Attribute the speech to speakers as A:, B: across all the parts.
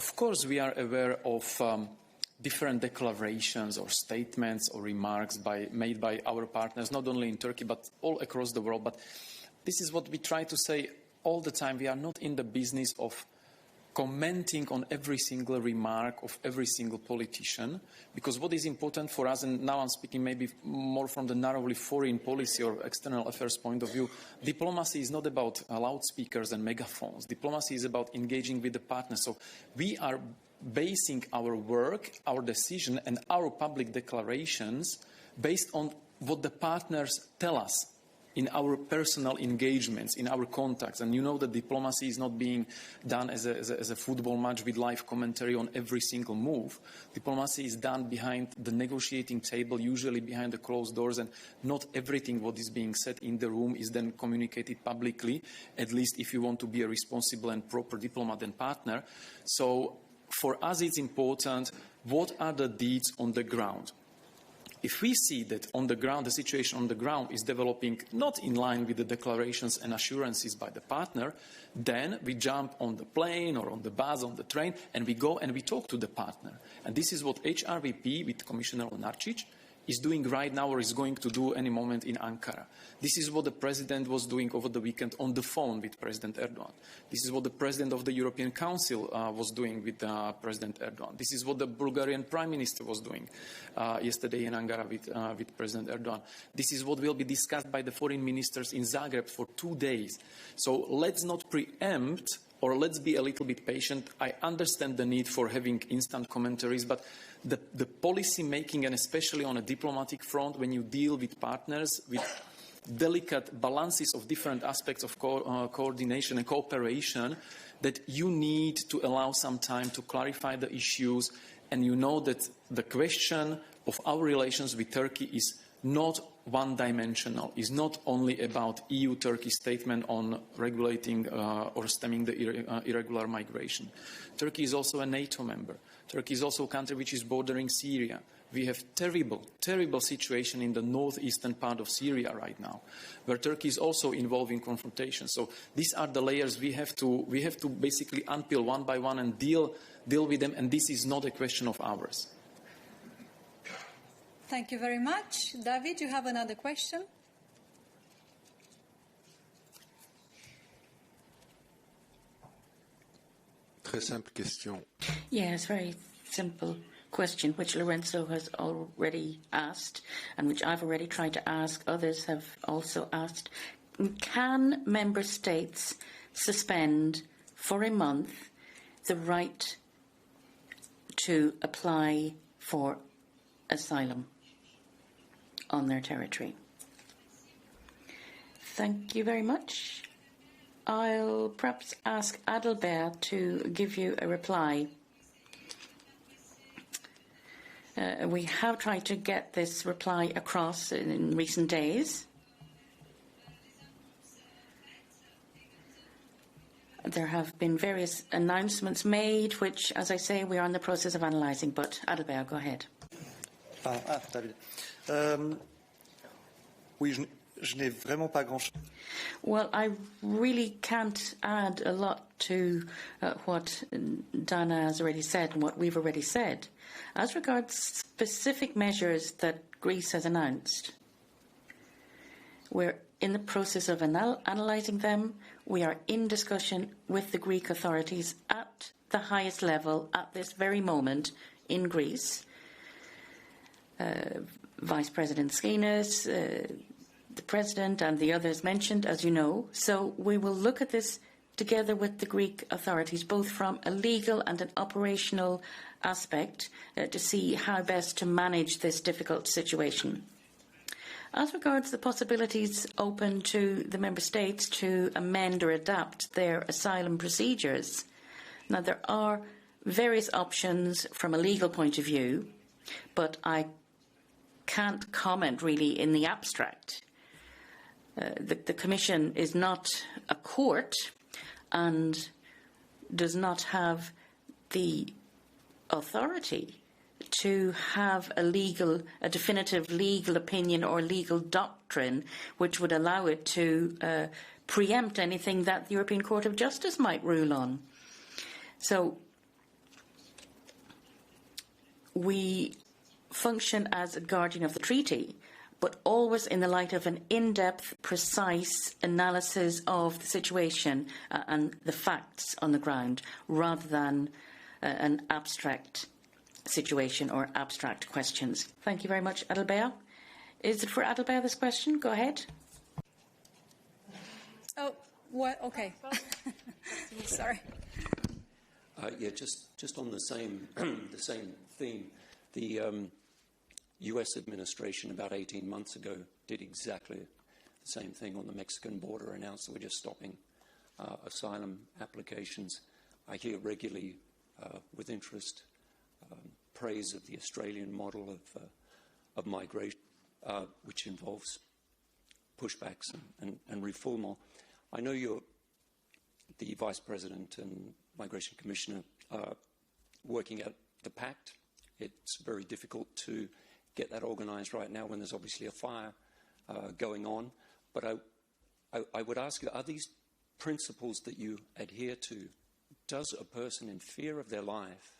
A: Of course, we are aware of different declarations or statements or remarks made by our partners, not only in Turkey, but all across the world. But this is what we try to say all the time. We are not in the business of commenting on every single remark of every single politician, because what is important for us, and now I'm speaking maybe more from the narrowly foreign policy or external affairs point of view, diplomacy is not about loudspeakers and megaphones. Diplomacy is about engaging with the partners. So we are basing our work, our decision, and our public declarations based on what the partners tell us in our personal engagements, in our contacts. And you know that diplomacy is not being done as a football match with live commentary on every single move. Diplomacy is done behind the negotiating table, usually behind the closed doors, and not everything what is being said in the room is then communicated publicly, at least if you want to be a responsible and proper diplomat and partner. So for us it's important, what are the deeds on the ground? If we see that on the ground, the situation on the ground is developing not in line with the declarations and assurances by the partner, then we jump on the plane or on the bus, on the train, and we go and we talk to the partner. And this is what HRVP with Commissioner Lenarčič is doing right now, or is going to do any moment in Ankara. This is what the President was doing over the weekend on the phone with President Erdogan. This is what the President of the European Council was doing with President Erdogan. This is what the Bulgarian Prime Minister was doing yesterday in Ankara with President Erdogan. This is what will be discussed by the foreign ministers in Zagreb for 2 days. So let's not preempt, or let's be a little bit patient. I understand the need for having instant commentaries, but the policy making, and especially on a diplomatic front, when you deal with partners with delicate balances of different aspects of coordination and cooperation, that you need to allow some time to clarify the issues. And you know that the question of our relations with Turkey is not one-dimensional, is not only about EU-Turkey statement on regulating or stemming the irregular migration. Turkey is also a NATO member. Turkey is also a country which is bordering Syria. We have terrible, terrible situation in the northeastern part of Syria right now, where Turkey is also involved in confrontation. So these are the layers we have to basically unpeel one by one and deal with them, and this is not a question of ours.
B: Thank you very much. David, you have another question?
C: Très simple question.
D: Yes, very simple question, which Lorenzo has already asked, and which I've already tried to ask, others have also asked. Can member states suspend for a month the right to apply for asylum on their territory? Thank you very much. I'll perhaps ask Adalbert to give you a reply. We have tried to get this reply across in recent days. There have been various announcements made, which, as I say, we are in the process of analysing. But Adalbert, go ahead.
E: David. Oui, je n'ai vraiment pas grand-chose.
D: Well, I really can't add a lot to what Dana has already said and what we've already said. As regards specific measures that Greece has announced, we're in the process of analysing them. We are in discussion with the Greek authorities at the highest level at this very moment in Greece. Vice President Skinas, the President and the others mentioned, as you know. So we will look at this together with the Greek authorities, both from a legal and an operational aspect, to see how best to manage this difficult situation. As regards the possibilities open to the Member States to amend or adapt their asylum procedures, now there are various options from a legal point of view, but I can't comment really in the abstract. The Commission is not a court and does not have the authority to have a definitive legal opinion or legal doctrine which would allow it to preempt anything that the European Court of Justice might rule on. So we function as a guardian of the treaty, but always in the light of an in-depth, precise analysis of the situation and the facts on the ground, rather than an abstract situation or abstract questions. Thank you very much, Adelbea. Is it for Adelbea, this question? Go ahead.
B: Oh, what? Okay. Sorry.
F: Yeah, just on the same the same theme. The U.S. administration about 18 months ago did exactly the same thing on the Mexican border, announced that we're just stopping asylum applications. I hear regularly with interest praise of the Australian model of migration, which involves pushbacks and reform. I know you're the Vice President and Migration Commissioner working at the Pact. It's very difficult to get that organised right now when there's obviously a fire going on. But I would ask you, are these principles that you adhere to, does a person in fear of their life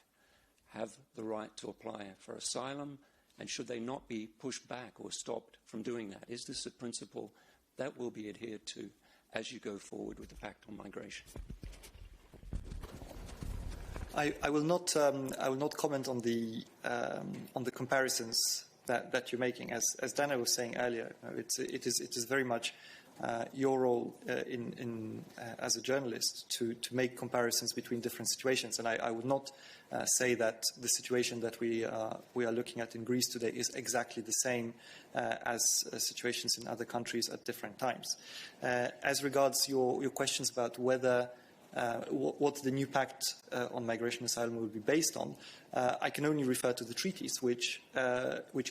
F: have the right to apply for asylum? And should they not be pushed back or stopped from doing that? Is this a principle that will be adhered to as you go forward with the Pact on Migration?
E: I will not comment on the comparisons that you're making. As Dana was saying earlier, it is very much your role as a journalist to make comparisons between different situations. And I would not say that the situation that we are looking at in Greece today is exactly the same as situations in other countries at different times. As regards your questions about whether what the new pact on migration and asylum will be based on, I can only refer to the treaties, which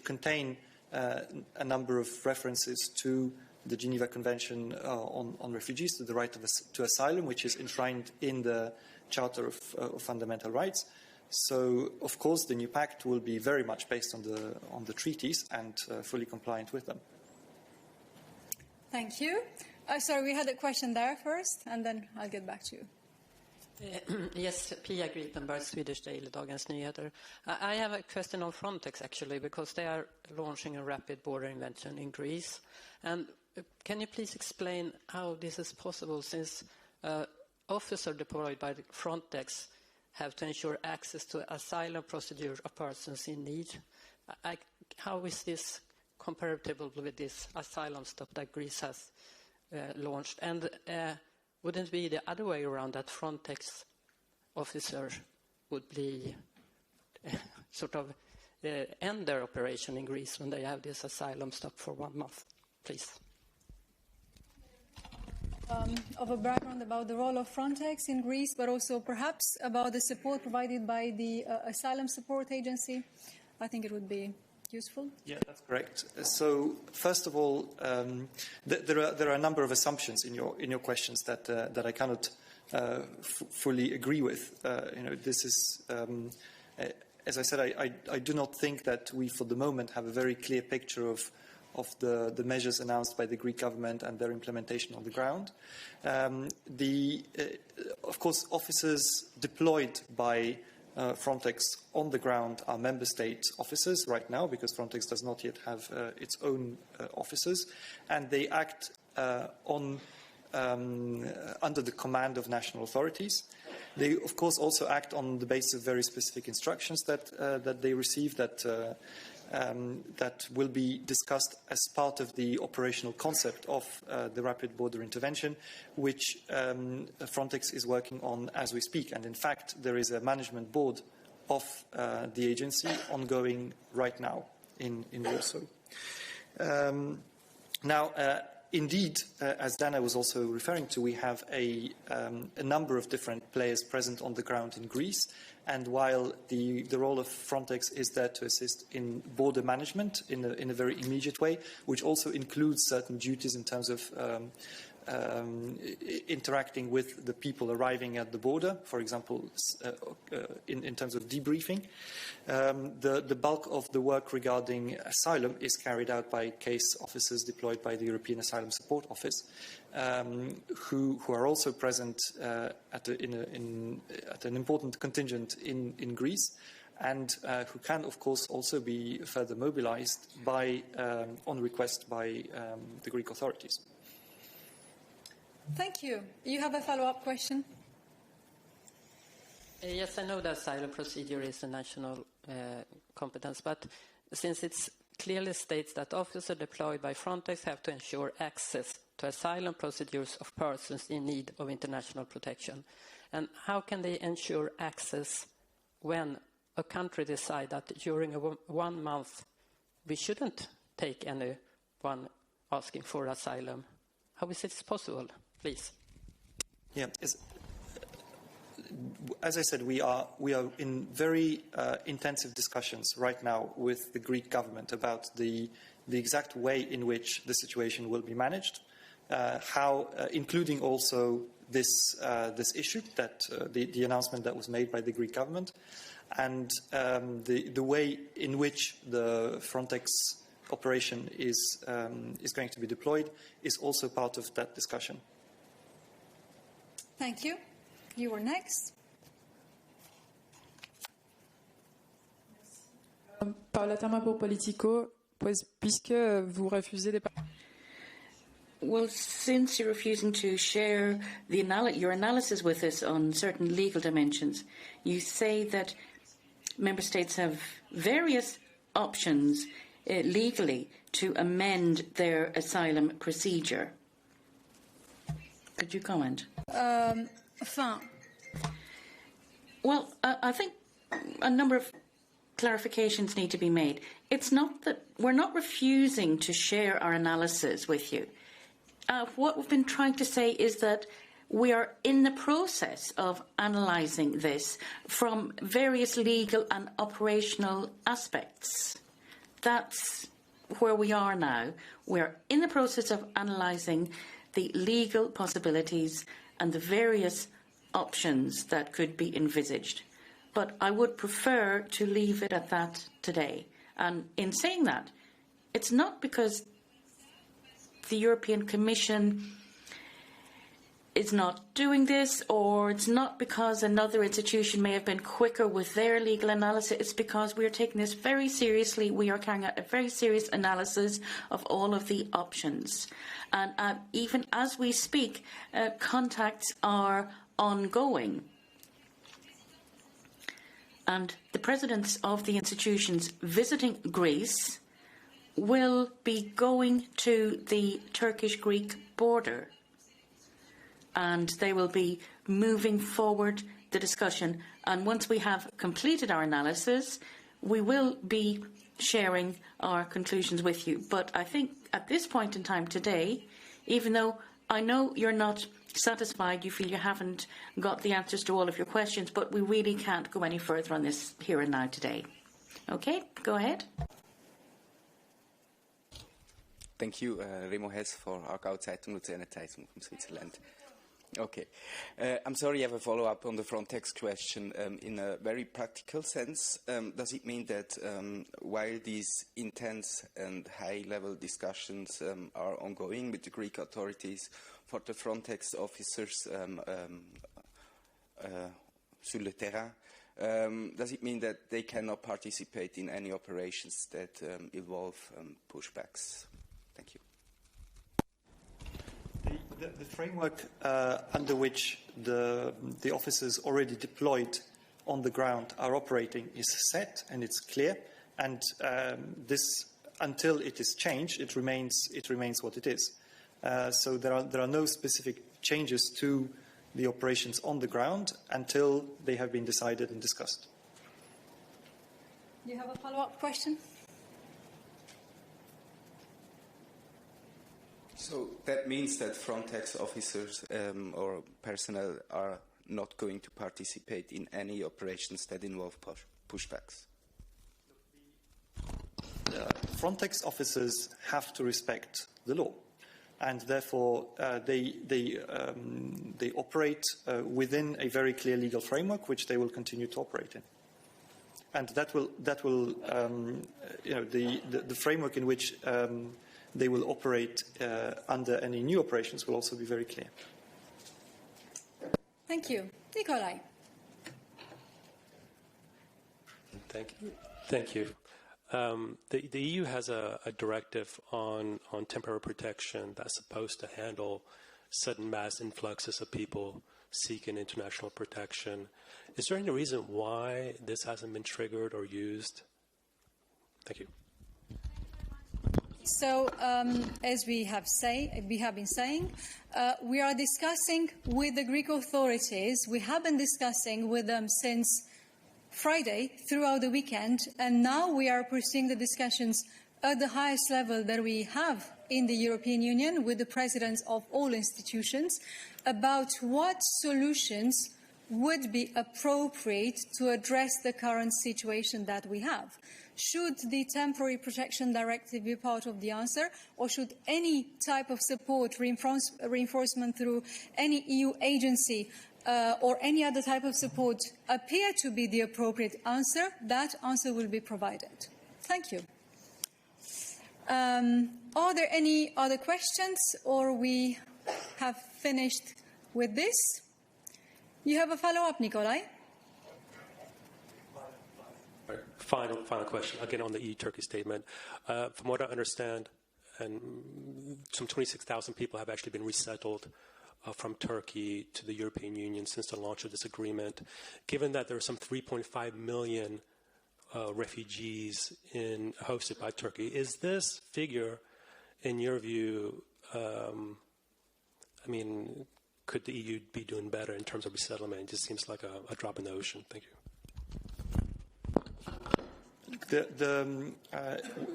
E: contain a number of references to the Geneva Convention on refugees, to the right to asylum, which is enshrined in the Charter of Fundamental Rights. So, of course, the new pact will be very much based on the treaties and fully compliant with them.
B: Thank you. Sorry, we had a question there first, and then I'll get back to you.
G: Yes, Pia Gripenberg, Swedish Daily Dagens Nyheter. I have a question on Frontex, actually, because they are launching a rapid border intervention in Greece. And can you please explain how this is possible, since officers deployed by Frontex have to ensure access to asylum procedure of persons in need? How is this comparable with this asylum stop that Greece has launched? And wouldn't it be the other way around, that Frontex officers would be sort of end their operation in Greece when they have this asylum stop for 1 month? Please.
B: Of a background about the role of Frontex in Greece, but also perhaps about the support provided by the Asylum Support Agency. I think it would be useful.
E: Yeah, that's correct. So, first of all, there are a number of assumptions in your questions that I cannot fully agree with. This is, as I said, I do not think that we, for the moment, have a very clear picture of the measures announced by the Greek government and their implementation on the ground. Of course, officers deployed by Frontex on the ground are member state officers right now, because Frontex does not yet have its own officers, and they act under the command of national authorities. They, of course, also act on the basis of very specific instructions that they receive that will be discussed as part of the operational concept of the rapid border intervention, which Frontex is working on as we speak. And in fact, there is a management board of the agency ongoing right now in Warsaw. Indeed, as Dana was also referring to, we have a number of different players present on the ground in Greece. And while the role of Frontex is there to assist in border management in a very immediate way, which also includes certain duties in terms of interacting with the people arriving at the border, for example, in terms of debriefing. The bulk of the work regarding asylum is carried out by case officers deployed by the European Asylum Support Office, who are also present at an important contingent in Greece. and who can, of course, also be further mobilized by, on request by the Greek authorities.
B: Thank you. You have a follow-up question?
G: Yes, I know the asylum procedure is a national competence, but since it clearly states that officers deployed by Frontex have to ensure access to asylum procedures of persons in need of international protection, and how can they ensure access when a country decides that during 1 month we shouldn't take anyone asking for asylum? How is it possible, please?
E: Yeah, as I said, we are in very intensive discussions right now with the Greek government about the exact way in which the situation will be managed, including also this issue, that the announcement that was made by the Greek government, and the way in which the Frontex operation is going to be deployed is also part of that discussion.
B: Thank you. You are next.
H: Paola Tama pour Politico, puisque vous refusez des...
D: Well, since you're refusing to share your analysis with us on certain legal dimensions, you say that member states have various options legally to amend their asylum procedure. Could you comment? Well, I think a number of clarifications need to be made. It's not that we're not refusing to share our analysis with you. What we've been trying to say is that we are in the process of analysing this from various legal and operational aspects. That's where we are now. We're in the process of analysing the legal possibilities and the various options that could be envisaged. But I would prefer to leave it at that today. And in saying that, it's not because the European Commission is not doing this, or it's not because another institution may have been quicker with their legal analysis. It's because we are taking this very seriously. We are carrying out a very serious analysis of all of the options. And even as we speak, contacts are ongoing. And the presidents of the institutions visiting Greece will be going to the Turkish-Greek border. And they will be moving forward the discussion. And once we have completed our analysis, we will be sharing our conclusions with you. But I think at this point in time today, even though I know you're not satisfied, you feel you haven't got the answers to all of your questions, but we really can't go any further on this here and now today. Okay, go ahead.
I: Thank you, Remo Hess for Aargau Zeitung, Luzerner Zeitung from Switzerland. Okay. I'm sorry, I have a follow-up on the Frontex question. In a very practical sense, does it mean that while these intense and high-level discussions are ongoing with the Greek authorities for the Frontex officers sur le terrain, does it mean that they cannot participate in any operations that involve pushbacks? Thank you.
E: The framework under which the officers already deployed on the ground are operating is set and it's clear, and this, until it is changed, it remains what it is. So there are no specific changes to the operations on the ground until they have been decided and discussed.
B: Do you have a follow-up question?
I: So that means that Frontex officers or personnel are not going to participate in any operations that involve pushbacks?
E: Frontex officers have to respect the law, and therefore they operate within a very clear legal framework, which they will continue to operate in. And that will the framework in which they will operate under any new operations will also be very clear.
B: Thank you. Nikolai.
J: Thank you. The EU has a directive on temporary protection that's supposed to handle sudden mass influxes of people seeking international protection. Is there any reason why this hasn't been triggered or used? Thank you.
B: So, as we have been saying, we are discussing with the Greek authorities. We have been discussing with them since Friday throughout the weekend, and now we are pursuing the discussions at the highest level that we have in the European Union with the presidents of all institutions about what solutions would be appropriate to address the current situation that we have. Should the temporary protection directive be part of the answer, or should any type of support, reinforcement through any EU agency or any other type of support appear to be the appropriate answer? That answer will be provided. Thank you. Are there any other questions, or we have finished with this? You have a follow-up, Nikolai?
J: Final question, again on the EU-Turkey statement. From what I understand, and some 26,000 people have actually been resettled from Turkey to the European Union since the launch of this agreement. Given that there are some 3.5 million refugees hosted by Turkey, is this figure, in your view, could the EU be doing better in terms of resettlement? It just seems like a drop in the ocean. Thank you.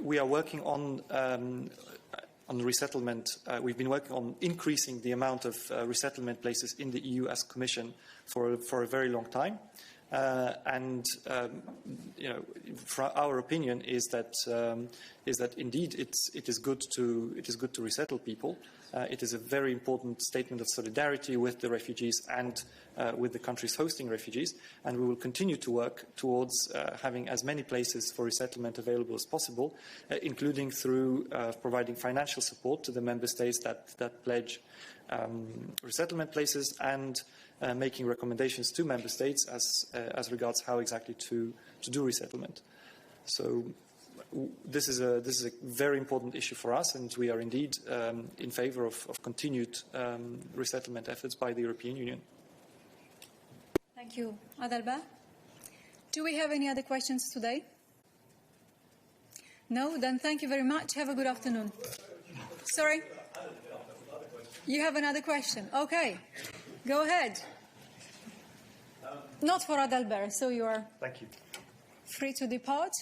E: We are working on resettlement. We've been working on increasing the amount of resettlement places in the EU as Commission for a very long time. Our opinion is that indeed it is good to resettle people. It is a very important statement of solidarity with the refugees and with the countries hosting refugees, and we will continue to work towards having as many places for resettlement available as possible, including through providing financial support to the member states that pledge resettlement places, and making recommendations to member states as regards how exactly to do resettlement. So this is a very important issue for us, and we are indeed in favour of continued resettlement efforts by the European Union.
B: Thank you. Adalba? Do we have any other questions today? No? Then thank you very much. Have a good afternoon. Sorry? You have another question? Okay. Go ahead. Not for Adalbert, so you are
E: Thank you.
B: free to depart.